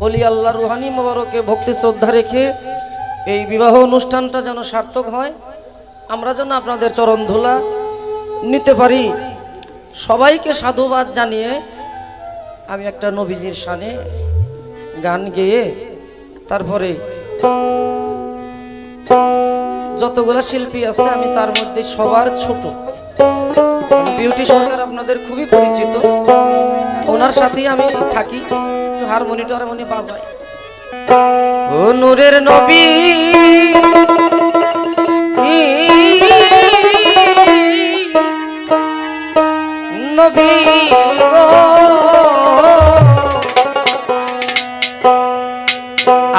বলি আল্লাহ রুহানি মোবারকে ভক্তি শ্রদ্ধা রেখে এই বিবাহ অনুষ্ঠানটা যেন সার্থক হয়, আমরা যেন আপনাদের চরণ ধুলা নিতে পারি। সবাইকে সাধুবাদ জানিয়ে আমি একটা নবীজির শানে গান গেয়ে তারপরে যতগুলা শিল্পী আছে আমি তার মধ্যে সবার ছোট বিউটি সরকার আপনাদের খুবই পরিচিত, ওনার সাথেই আমি থাকি, একটু হারমোনি টারমোনি বাজাই। ও নূরের নবী নবী গো,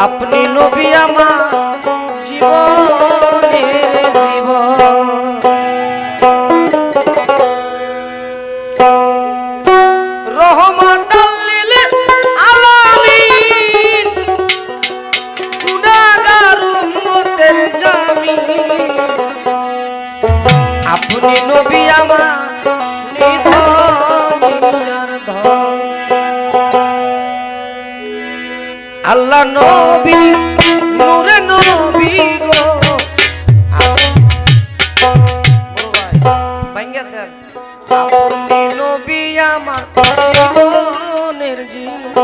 আপনি নবী আমার জীবনের জীবন, রহমতুল লিল আলামিন, গুনাহগার উম্মতের জামিন, আপনি নবী আমার নিধন ধন। আল্লাহ নবী নূরে নবী গো, আপনি নবী আমার জীবনের জীবন,